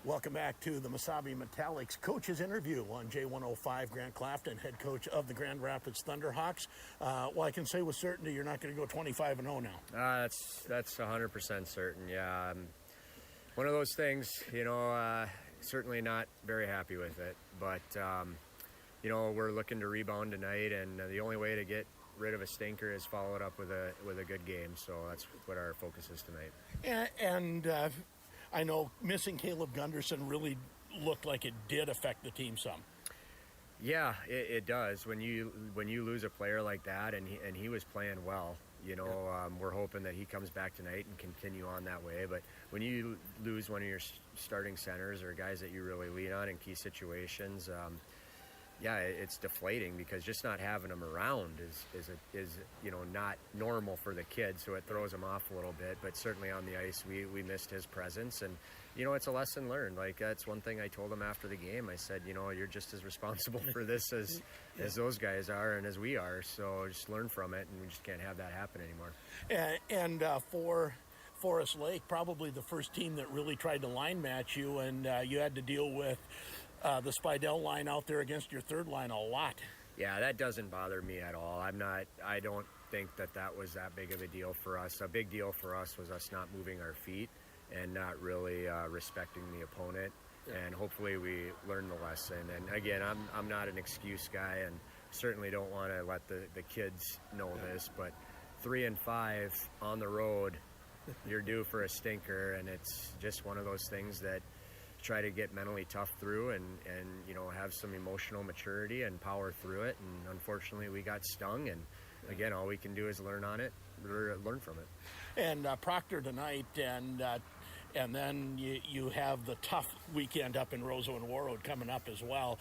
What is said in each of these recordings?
Welcome back to the Mesabi Metallics coaches interview on J105. Grant Clafton, head coach of the Grand Rapids Thunderhawks. Well, I can say with certainty you're not going to go 25-0 now. That's 100% certain. Yeah, one of those things. Certainly not very happy with it, but we're looking to rebound tonight, and the only way to get rid of a stinker is follow it up with a good game. So that's what our focus is tonight. And I know missing Caleb Gunderson really looked like it did affect the team some. Yeah, it does. When you lose a player like that, and he was playing well, we're hoping that he comes back tonight and continue on that way. But when you lose one of your starting centers or guys that you really lean on in key situations, it's deflating, because just not having them around is not normal for the kid, so it throws them off a little bit. But certainly on the ice, we missed his presence, and it's a lesson learned. Like, that's one thing I told him after the game. I said, you're just as responsible for this as those guys are and as we are, so just learn from it, and we just can't have that happen anymore. And for Forest Lake, probably the first team that really tried to line match you, and you had to deal with the Spidell line out there against your third line a lot. Yeah, that doesn't bother me at all. I don't think that was that big of a deal for us. A big deal for us was us not moving our feet and not really respecting the opponent. Yeah. And hopefully we learn the lesson. And again, I'm not an excuse guy, and certainly don't want to let the kids know this, but 3-5 on the road, you're due for a stinker, and it's just one of those things that try to get mentally tough through and have some emotional maturity and power through it. And unfortunately we got stung, and again, all we can do is learn from it. And Proctor tonight, and then you have the tough weekend up in Roseau and Warroad coming up as well.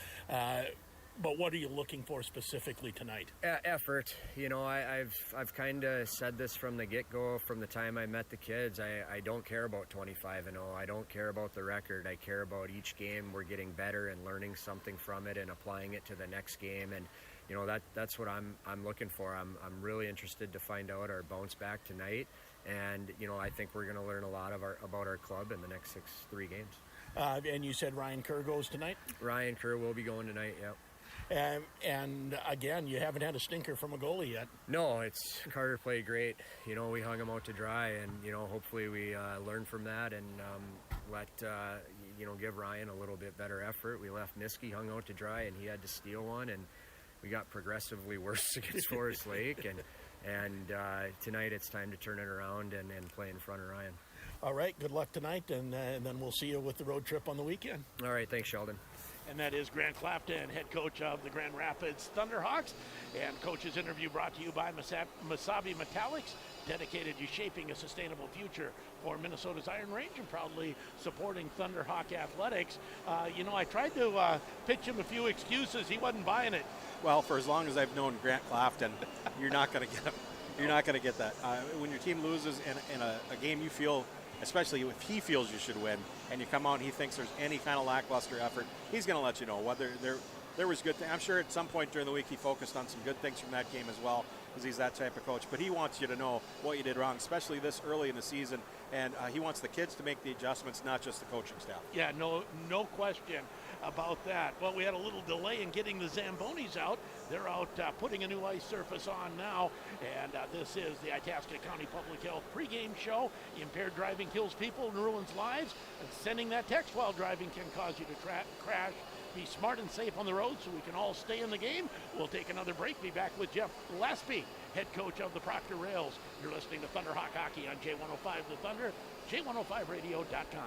But what are you looking for specifically tonight? Effort. I've kind of said this from the get-go, from the time I met the kids. I don't care about 25-0. I don't care about the record. I care about each game we're getting better and learning something from it and applying it to the next game. And that's what I'm looking for. I'm really interested to find out our bounce back tonight. And I think we're going to learn a lot about our club in the next 3 games. And you said Ryan Kerr goes tonight? Ryan Kerr will be going tonight. Yep. And again, you haven't had a stinker from a goalie yet. No, Carter played great. We hung him out to dry, and hopefully we learn from that and give Ryan a little bit better effort. We left Niski hung out to dry, and he had to steal one, and we got progressively worse against Forest Lake, and tonight it's time to turn it around and play in front of Ryan. All right, good luck tonight, and then we'll see you with the road trip on the weekend. All right, thanks, Sheldon. And that is Grant Clafton, head coach of the Grand Rapids Thunderhawks. And coach's interview brought to you by Mesabi Metallics, dedicated to shaping a sustainable future for Minnesota's Iron Range and proudly supporting Thunderhawk athletics. I tried to pitch him a few excuses. He wasn't buying it. Well, for as long as I've known Grant Clafton, you're not going to get him. You're not going to get that. When your team loses in a game you feel, especially if he feels you should win, and you come out and he thinks there's any kind of lackluster effort, he's going to let you know whether there was good things. I'm sure at some point during the week he focused on some good things from that game as well, because he's that type of coach. But he wants you to know what you did wrong, especially this early in the season, and he wants the kids to make the adjustments, not just the coaching staff. Yeah, no question about that. Well, we had a little delay in getting the Zambonis out. They're out putting a new ice surface on now, and this is the Itasca County Public Health pregame show. Impaired driving kills people and ruins lives, and sending that text while driving can cause you to crash. Be smart and safe on the road so we can all stay in the game. We'll take another break. Be back with Jeff Laspe, head coach of the Proctor Rails. You're listening to Thunderhawk Hockey on J105 The Thunder, J105radio.com.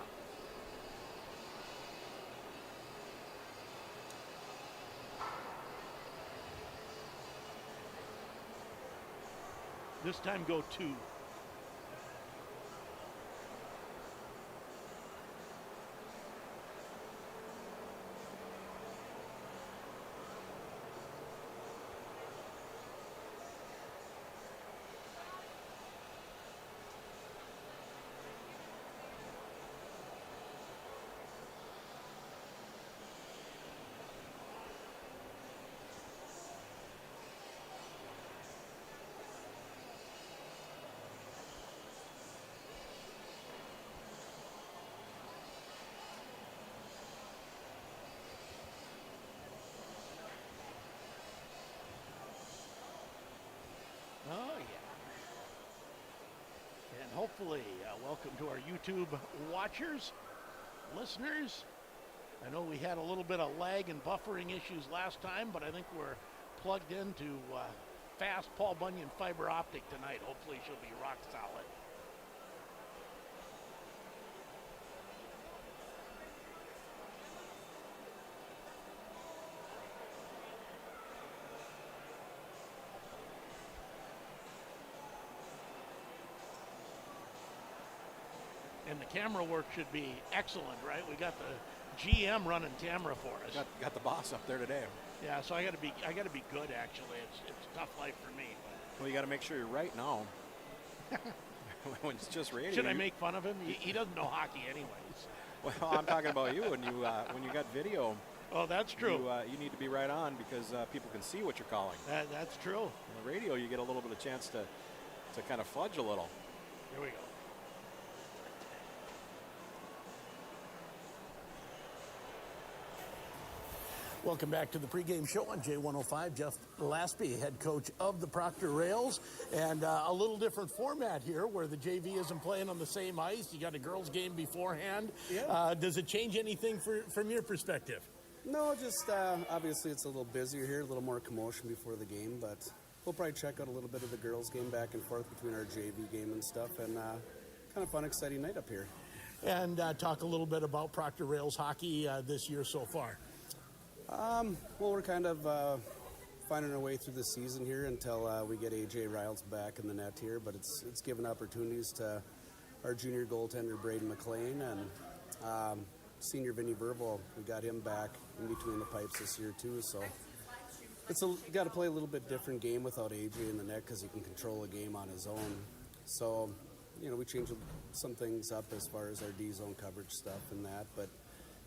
This time go 2. hopefully, welcome to our YouTube watchers, listeners. I know we had a little bit of lag and buffering issues last time, but I think we're plugged into fast Paul Bunyan fiber optic tonight. Hopefully she'll be rock solid. And the camera work should be excellent, right? We got the GM running camera for us. Got the boss up there today. Yeah, so I got to be good actually. It's a tough life for me. Well, you got to make sure you're right now. When it's just radio. Should I make fun of him? He doesn't know hockey anyways. Well, I'm talking about you when you got video. Oh, that's true. You need to be right on because people can see what you're calling. That's true. On the radio, you get a little bit of chance to kind of fudge a little. Here we go. Welcome back to the pregame show on J105. Jeff Laspy, head coach of the Proctor Rails, and a little different format here where the JV isn't playing on the same ice. You got a girls' game beforehand. Yeah. Does it change anything from your perspective? No, just obviously it's a little busier here, a little more commotion before the game, but we'll probably check out a little bit of the girls' game back and forth between our JV game and stuff, and kind of fun, exciting night up here. And talk a little bit about Proctor Rails hockey this year so far. Well, we're kind of finding our way through the season here until we get AJ Riles back in the net here, but it's given opportunities to our junior goaltender Braden McLean and senior Vinny Verval. We got him back in between the pipes this year too, so it's got to play a little bit different game without AJ in the net because he can control a game on his own. So, we changed some things up as far as our D-zone coverage stuff and that, but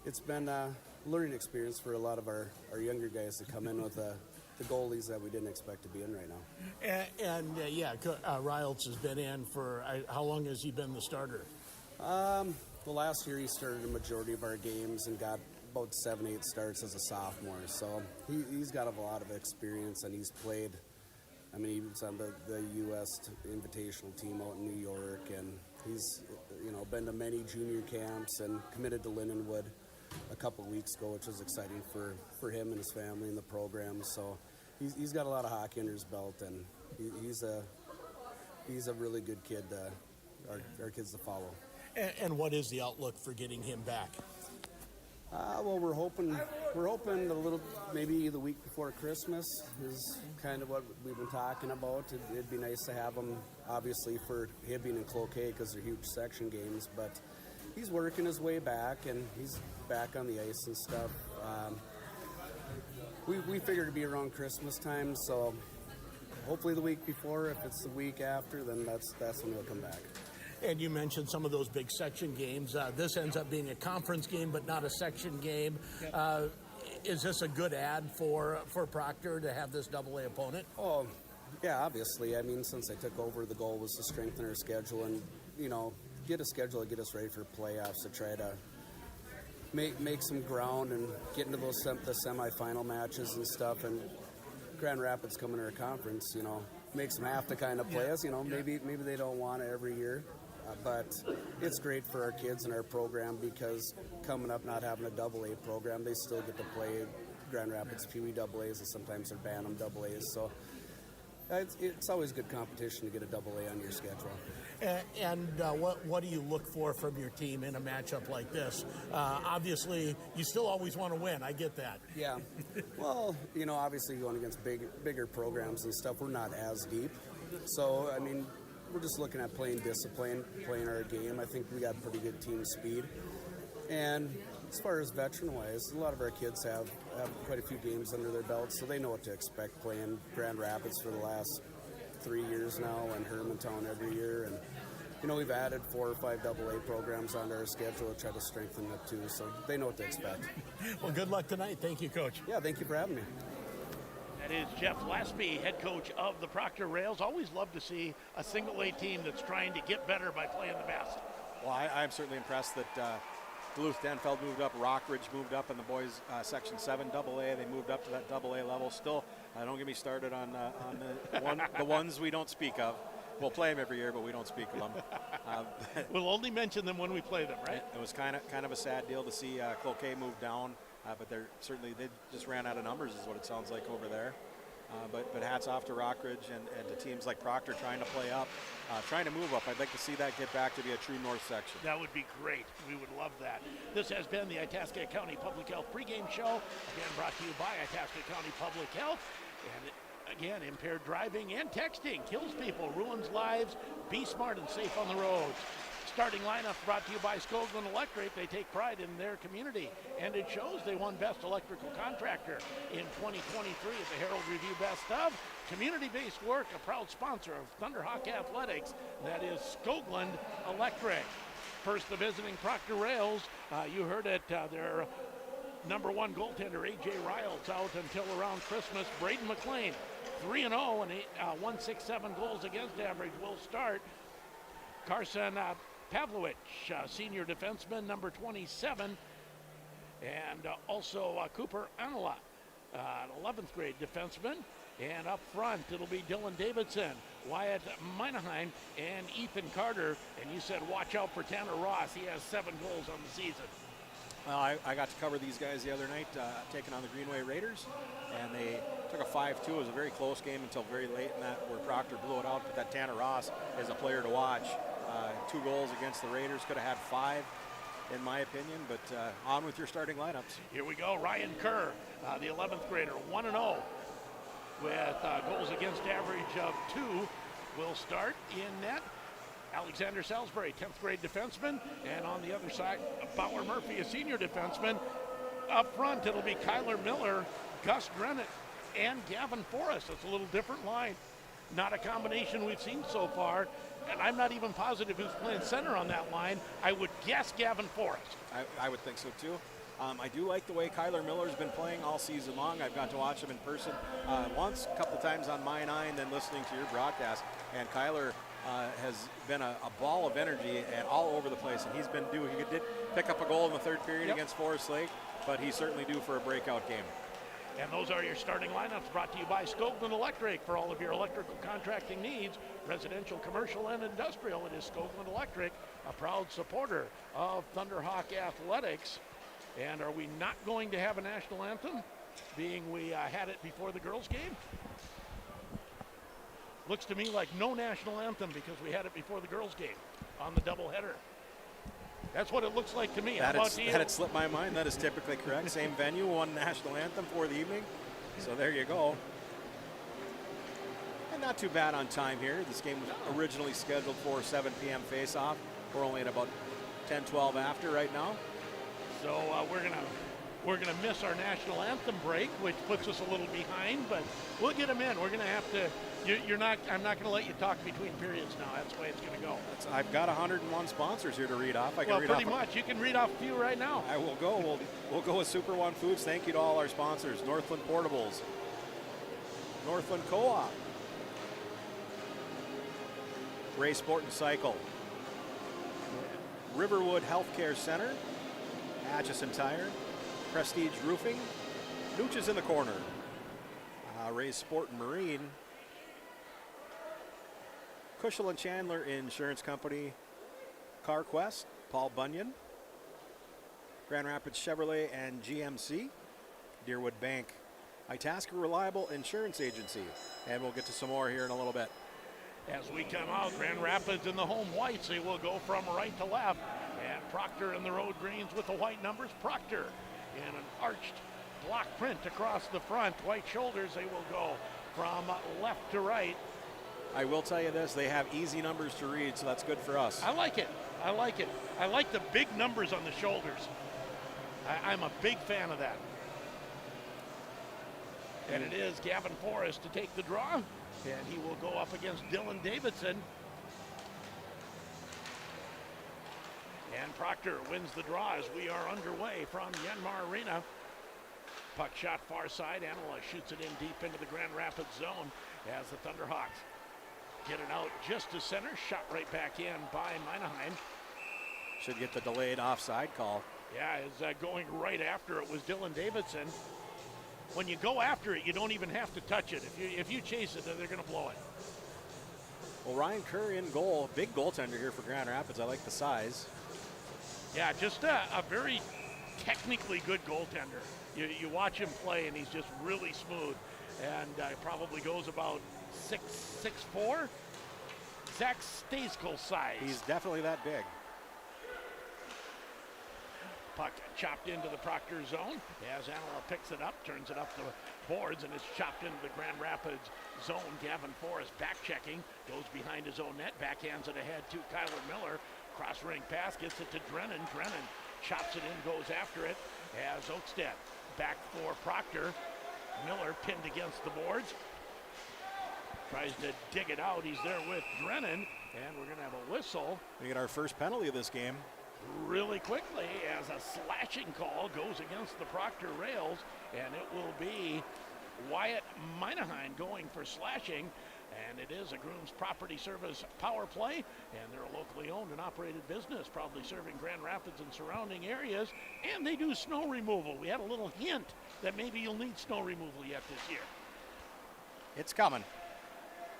it's been a learning experience for a lot of our younger guys to come in with the goalies that we didn't expect to be in right now. Riles has been in for, how long has he been the starter? Well, last year he started a majority of our games and got about 7-8 starts as a sophomore. So he's got a lot of experience, and he's played. I mean, he was on the U.S. Invitational team out in New York, and he's been to many junior camps and committed to Lindenwood a couple of weeks ago, which was exciting for him and his family and the program. So he's got a lot of hockey under his belt, and he's a really good kid. Our kids to follow. And what is the outlook for getting him back? Well, we're hoping a little, maybe the week before Christmas is kind of what we've been talking about. It'd be nice to have him, obviously, for him being in Cloquet because they're huge section games, but he's working his way back, and he's back on the ice and stuff. We figured it'd be around Christmas time, so hopefully the week before. If it's the week after, then that's when he'll come back. And you mentioned some of those big section games. This ends up being a conference game, but not a section game. Is this a good ad for Proctor to have this AA opponent? Oh, yeah, obviously. I mean, since I took over, the goal was to strengthen our schedule and, get a schedule to get us ready for playoffs, to try to make some ground and get into those the semifinal matches and stuff. And Grand Rapids coming to our conference, makes them have to kind of play us. Maybe they don't want it every year. But it's great for our kids and our program because coming up not having a AA program, they still get to play Grand Rapids Pee Wee AAs and sometimes they're Bantam AAs. So it's always good competition to get a AA on your schedule. And what do you look for from your team in a matchup like this? Obviously, you still always want to win. I get that. Yeah. Well, obviously going against bigger programs and stuff, we're not as deep. So, I mean, we're just looking at playing discipline, playing our game. I think we got pretty good team speed. And as far as veteran-wise, a lot of our kids have quite a few games under their belts, so they know what to expect playing Grand Rapids for the last 3 years now and Hermantown every year. And, we've added 4 or 5 AA programs onto our schedule to try to strengthen it too, so they know what to expect. Well, good luck tonight. Thank you, Coach. Yeah, thank you for having me. That is Jeff Laspy, head coach of the Proctor Rails. Always love to see a single-A team that's trying to get better by playing the best. Well, I'm certainly impressed that Duluth-Denfeld moved up, Rockridge moved up in the boys Section 7 AA. They moved up to that AA level. Still, don't get me started on the ones we don't speak of. We'll play them every year, but we don't speak of them. We'll only mention them when we play them, right? It was kind of a sad deal to see Cloquet move down, but they just ran out of numbers, is what it sounds like over there. But hats off to Rockridge and to teams like Proctor trying to play up, trying to move up. I'd like to see that get back to be a true north section. That would be great. We would love that. This has been the Itasca County Public Health pregame show. Again, brought to you by Itasca County Public Health. And again, impaired driving and texting kills people, ruins lives. Be smart and safe on the roads. Starting lineup brought to you by Skoglund Electric. They take pride in their community, and it shows. They won Best Electrical Contractor in 2023 at the Herald Review Best of. Community-based work, a proud sponsor of Thunderhawk Athletics. That is Skoglund Electric. First, the visiting Proctor Rails. You heard it. Their number one goaltender, A.J. Riles, out until around Christmas. Braden McLean, 3-0 and 1.67 goals against average, will start. Carson Pavlovich, senior defenseman, number 27, and also Cooper Anala, an 11th grade defenseman. And up front, it'll be Dylan Davidson, Wyatt Minaheim, and Ethan Carter. And you said watch out for Tanner Ross. He has 7 goals on the season. Well, I got to cover these guys the other night, taking on the Greenway Raiders, and they took a 5-2. It was a very close game until very late in that, where Proctor blew it out. But that Tanner Ross is a player to watch. 2 goals against the Raiders, could have had 5 in my opinion, but on with your starting lineups. Here we go. Ryan Kerr, the 11th grader, 1-0 with goals against average of 2, will start in net. Alexander Salisbury, 10th grade defenseman, and on the other side, Bauer Murphy, a senior defenseman. Up front, it'll be Kyler Miller, Gus Drennan, and Gavin Forrest. It's a little different line. Not a combination we've seen so far, and I'm not even positive who's playing center on that line. I would guess Gavin Forrest. I would think so too. I do like the way Kyler Miller's been playing all season long. I've got to watch him in person once, a couple of times on My Nine, then listening to your broadcast. And Kyler has been a ball of energy and all over the place. And he did pick up a goal in the third period against Forest Lake, but he's certainly due for a breakout game. And those are your starting lineups, brought to you by Skoglund Electric. For all of your electrical contracting needs, residential, commercial, and industrial, it is Skoglund Electric, a proud supporter of Thunderhawk Athletics. And are we not going to have a national anthem, being we had it before the girls' game? Looks to me like no national anthem because we had it before the girls' game on the doubleheader. That's what it looks like to me. That had slipped my mind. That is typically correct. Same venue, one national anthem for the evening. So there you go. And not too bad on time here. This game was originally scheduled for 7 p.m. face-off. We're only at about 10-12 after right now. So we're gonna miss our national anthem break, which puts us a little behind, but we'll get them in. We're gonna have to. I'm not gonna let you talk between periods now. That's the way it's gonna go. I've got 101 sponsors here to read off. Pretty much. You can read off a few right now. I will go. We'll go with Super One Foods. Thank you to all our sponsors: Northland Portables, Northland Co-op, Ray Sport and Cycle, Riverwood Healthcare Center, Atchison Tire, Prestige Roofing, Nooches in the Corner, Ray's Sport and Marine, Cushel and Chandler Insurance Company, CarQuest, Paul Bunyan, Grand Rapids Chevrolet and GMC, Deerwood Bank, Itasca Reliable Insurance Agency, and we'll get to some more here in a little bit. As we come out, Grand Rapids in the home whites, they will go from right to left. And Proctor in the road greens with the white numbers. Proctor in an arched block print across the front. White shoulders, they will go from left to right. I will tell you this, they have easy numbers to read, so that's good for us. I like it. I like the big numbers on the shoulders. I'm a big fan of that. And it is Gavin Forrest to take the draw. And he will go up against Dylan Davidson. And Proctor wins the draw as we are underway from Yanmar Arena. Puck shot far side. Anala shoots it in deep into the Grand Rapids zone as the Thunderhawks get it out just to center. Shot right back in by Minaheim. Should get the delayed offside call. Yeah, is going right after it was Dylan Davidson. When you go after it, you don't even have to touch it. If you chase it, they're going to blow it. Well, Ryan Curry in goal, big goaltender here for Grand Rapids. I like the size. Yeah, just a very technically good goaltender. You watch him play, and he's just really smooth. And probably goes about 6'4". Zach Stayskull size. He's definitely that big. Puck chopped into the Proctor zone as Anila picks it up, turns it up the boards, and it's chopped into the Grand Rapids zone. Gavin Forrest back checking, goes behind his own net, backhands it ahead to Kyler Miller. Cross ring pass, gets it to Drennan. Drennan chops it in, goes after it as Oakstead back for Proctor. Miller pinned against the boards. Tries to dig it out. He's there with Drennan, and we're going to have a whistle. We get our first penalty of this game. Really quickly as a slashing call goes against the Proctor rails, and it will be Wyatt Minaheim going for slashing, and it is a Grooms Property Service power play, and they're a locally owned and operated business, probably serving Grand Rapids and surrounding areas, and they do snow removal. We had a little hint that maybe you'll need snow removal yet this year. It's coming.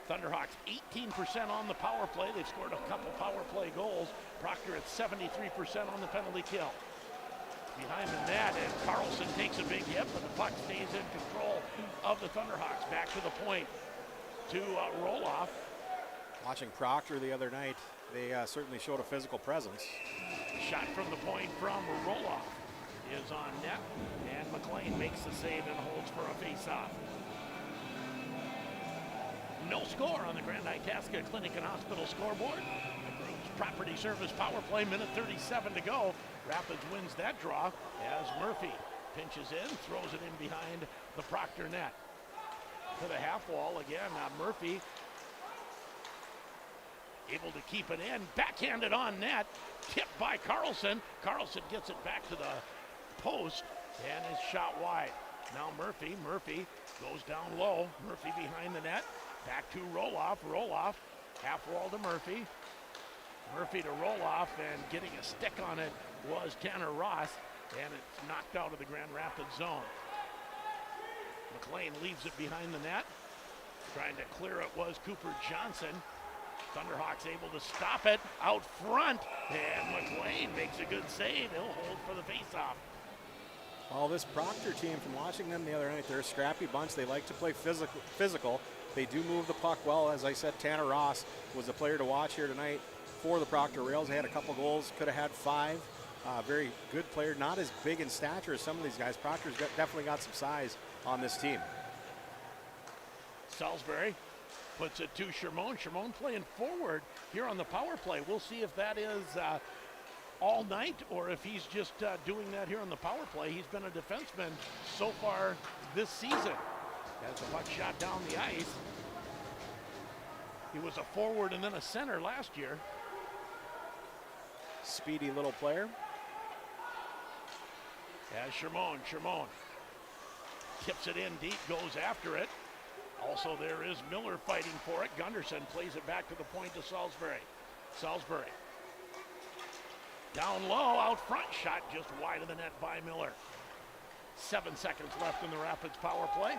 Thunderhawks 18% on the power play. They've scored a couple power play goals. Proctor at 73% on the penalty kill. Behind the net, and Carlson takes a big hit, but the puck stays in control of the Thunderhawks. Back to the point to Roloff. Watching Proctor the other night, they certainly showed a physical presence. Shot from the point from Roloff is on net, and McLean makes the save and holds for a face-off. No score on the Grand Itasca Clinic and Hospital scoreboard. The Grooms Property Service power play, minute 37 to go. Rapids wins that draw as Murphy pinches in, throws it in behind the Proctor net. To the half wall again, Murphy able to keep it in, backhanded on net, tipped by Carlson. Carlson gets it back to the post and is shot wide. Now Murphy goes down low. Murphy behind the net. Back to Roloff. Roloff, half wall to Murphy. Murphy to Roloff, and getting a stick on it was Tanner Ross, and it's knocked out of the Grand Rapids zone. McLean leaves it behind the net. Trying to clear it was Cooper Johnson. Thunderhawks able to stop it out front, and McLean makes a good save. He'll hold for the faceoff. Well, this Proctor team, from watching them the other night, they're a scrappy bunch. They like to play physical. They do move the puck well. As I said, Tanner Ross was the player to watch here tonight for the Proctor Rails. They had a couple goals, could have had 5. Very good player, not as big in stature as some of these guys. Proctor's definitely got some size on this team. Salisbury puts it to Shermone. Shermone playing forward here on the power play. We'll see if that is all night or if he's just doing that here on the power play. He's been a defenseman so far this season. As the puck shot down the ice. He was a forward and then a center last year. Speedy little player. As Shermone tips it in deep, goes after it. Also there is Miller fighting for it. Gunderson plays it back to the point to Salisbury. Salisbury. Down low, out front, shot just wide of the net by Miller. 7 seconds left in the Rapids power play.